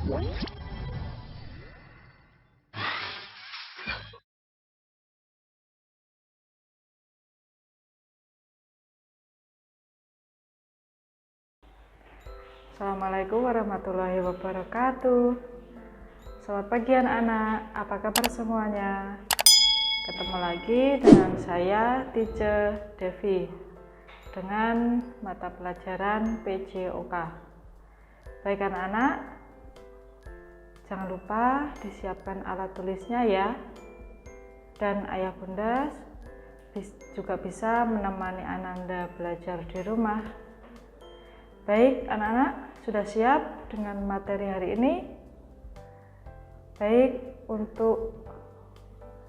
Assalamualaikum warahmatullahi wabarakatuh. Selamat pagi anak-anak, apa kabar semuanya? Ketemu lagi dengan saya Teacher Devi dengan mata pelajaran PJOK. Baik anak-anak, jangan lupa disiapkan alat tulisnya ya. Dan ayah bunda juga bisa menemani Ananda belajar di rumah. Baik anak-anak, sudah siap dengan materi hari ini? Baik, untuk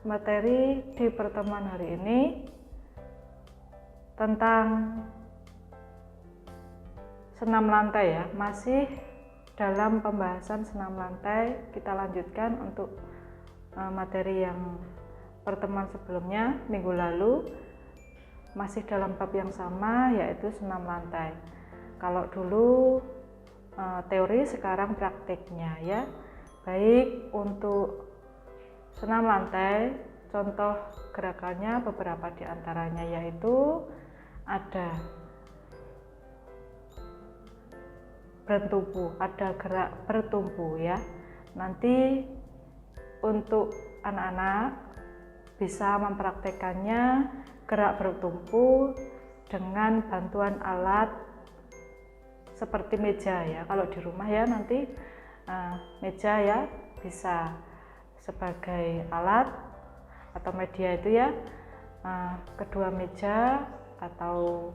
materi di pertemuan hari ini tentang senam lantai ya, masih dalam pembahasan senam lantai. Kita lanjutkan untuk materi yang pertemuan sebelumnya minggu lalu, masih dalam bab yang sama, yaitu senam lantai. Kalau dulu teori, sekarang praktiknya ya. Baik, untuk senam lantai, contoh gerakannya beberapa diantaranya yaitu ada bertumpu, ada gerak bertumpu ya. Nanti untuk anak-anak bisa mempraktekannya gerak bertumpu dengan bantuan alat seperti meja ya. Kalau di rumah ya nanti meja ya bisa sebagai alat atau media itu ya, kedua meja atau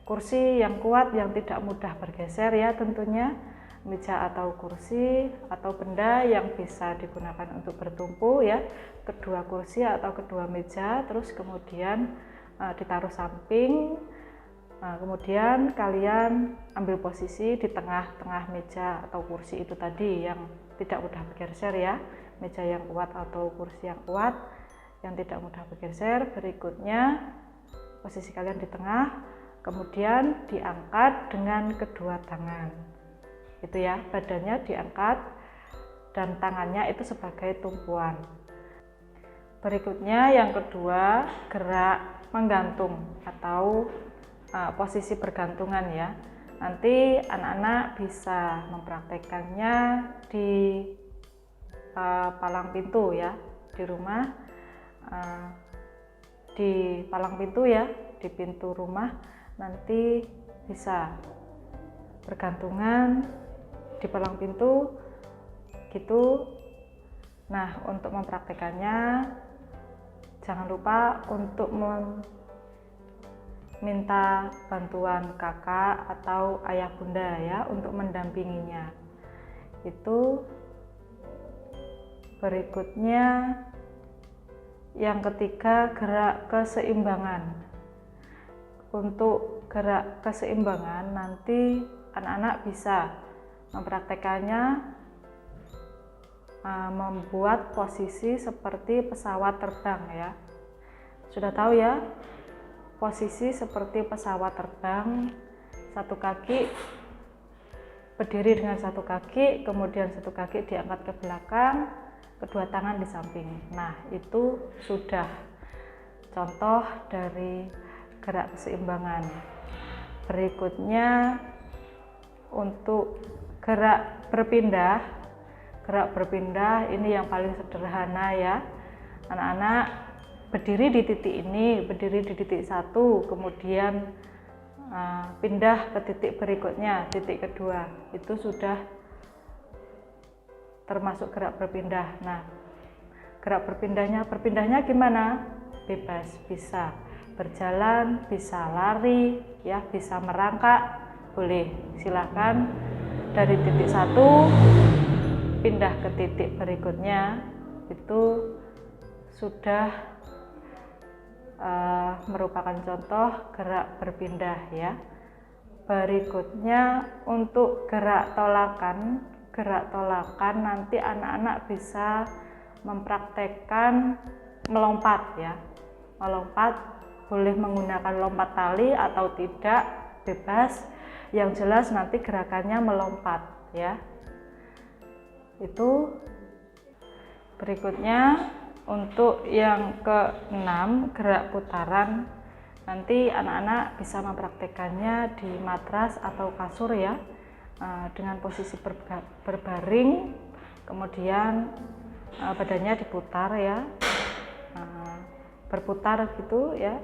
kursi yang kuat yang tidak mudah bergeser ya, tentunya meja atau kursi atau benda yang bisa digunakan untuk bertumpu ya, kedua kursi atau kedua meja, terus kemudian ditaruh samping. Kemudian kalian ambil posisi di tengah-tengah meja atau kursi itu tadi yang tidak mudah bergeser ya, meja yang kuat atau kursi yang kuat yang tidak mudah bergeser. Berikutnya posisi kalian di tengah, kemudian diangkat dengan kedua tangan itu ya, badannya diangkat dan tangannya itu sebagai tumpuan. Berikutnya yang kedua, gerak menggantung atau posisi bergantungan ya. Nanti anak-anak bisa mempraktekannya di palang pintu ya, di rumah, di palang pintu ya, di pintu rumah nanti bisa bergantungan di palang pintu gitu. Nah, untuk mempraktekannya jangan lupa untuk minta bantuan kakak atau ayah bunda ya untuk mendampinginya. Itu berikutnya yang ketiga, gerak keseimbangan. Untuk gerak keseimbangan nanti anak-anak bisa mempraktekannya membuat posisi seperti pesawat terbang ya. Sudah tahu ya, posisi seperti pesawat terbang, satu kaki berdiri dengan satu kaki, kemudian satu kaki diangkat ke belakang, kedua tangan di samping. Nah, itu sudah contoh dari gerak keseimbangan. Berikutnya untuk gerak berpindah. Gerak berpindah ini yang paling sederhana ya. Anak-anak berdiri di titik ini, berdiri di titik satu, kemudian pindah ke titik berikutnya, titik kedua, itu sudah termasuk gerak berpindah. Nah, gerak berpindahnya gimana? Bebas, bisa berjalan, bisa lari, ya, bisa merangkak, boleh. Silahkan dari titik satu pindah ke titik berikutnya, itu sudah merupakan contoh gerak berpindah ya. Berikutnya untuk gerak tolakan nanti anak-anak bisa mempraktekkan melompat ya. Melompat boleh menggunakan lompat tali atau tidak, bebas. Yang jelas nanti gerakannya melompat ya. Itu berikutnya untuk yang ke-6, gerak putaran. Nanti anak-anak bisa mempraktekannya di matras atau kasur ya, dengan posisi berbaring, kemudian badannya diputar ya, berputar gitu ya,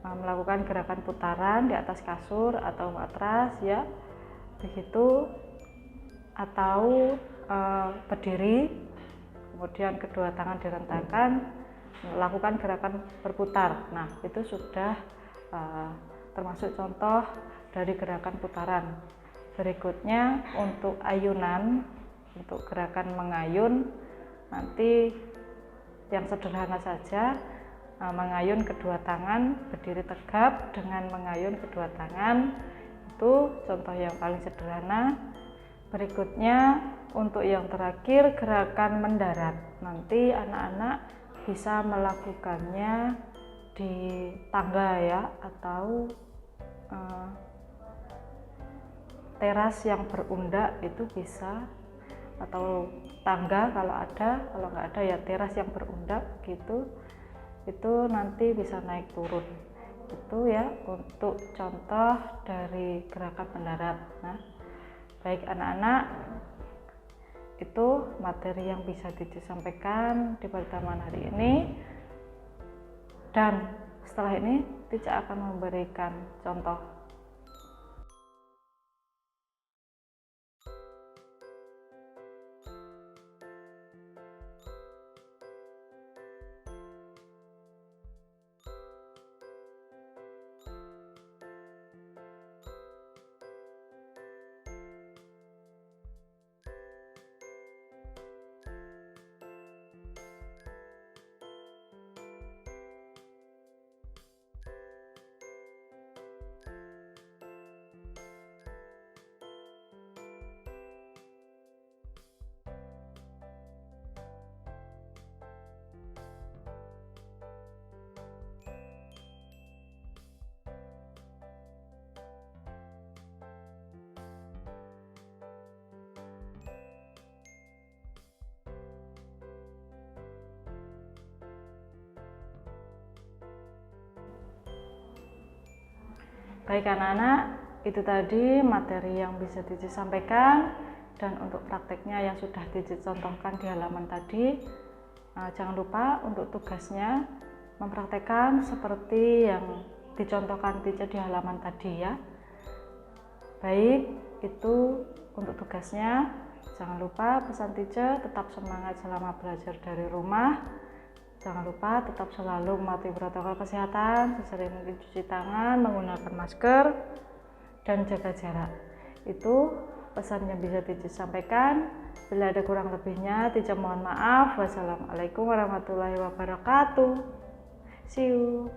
melakukan gerakan putaran di atas kasur atau matras ya, begitu, atau berdiri, kemudian kedua tangan direntangkan, melakukan gerakan berputar. Nah, itu sudah termasuk contoh dari gerakan putaran. Berikutnya untuk ayunan, untuk gerakan mengayun, nanti yang sederhana saja, mengayun kedua tangan, berdiri tegap dengan mengayun kedua tangan, itu contoh yang paling sederhana. Berikutnya untuk yang terakhir, gerakan mendarat. Nanti anak-anak bisa melakukannya di tangga ya, atau teras yang berundak itu bisa, atau tangga kalau ada, kalau nggak ada ya teras yang berundak gitu, itu nanti bisa naik turun. Itu ya untuk contoh dari gerakan mendarat. Nah, baik anak-anak, itu materi yang bisa disampaikan di pertemuan hari ini, dan setelah ini Tica akan memberikan contoh. Baik anak-anak, itu tadi materi yang bisa Cici sampaikan, dan untuk prakteknya yang sudah Cici contohkan di halaman tadi. Jangan lupa untuk tugasnya mempraktekkan seperti yang dicontohkan Cici di halaman tadi ya. Baik, itu untuk tugasnya. Jangan lupa pesan Cici tetap semangat selama belajar dari rumah. Jangan lupa tetap selalu mematuhi protokol kesehatan, sesering mungkin cuci tangan, menggunakan masker, dan jaga jarak. Itu pesan yang bisa Cici sampaikan. Bila ada kurang lebihnya, Cici mohon maaf. Wassalamualaikum warahmatullahi wabarakatuh. See you.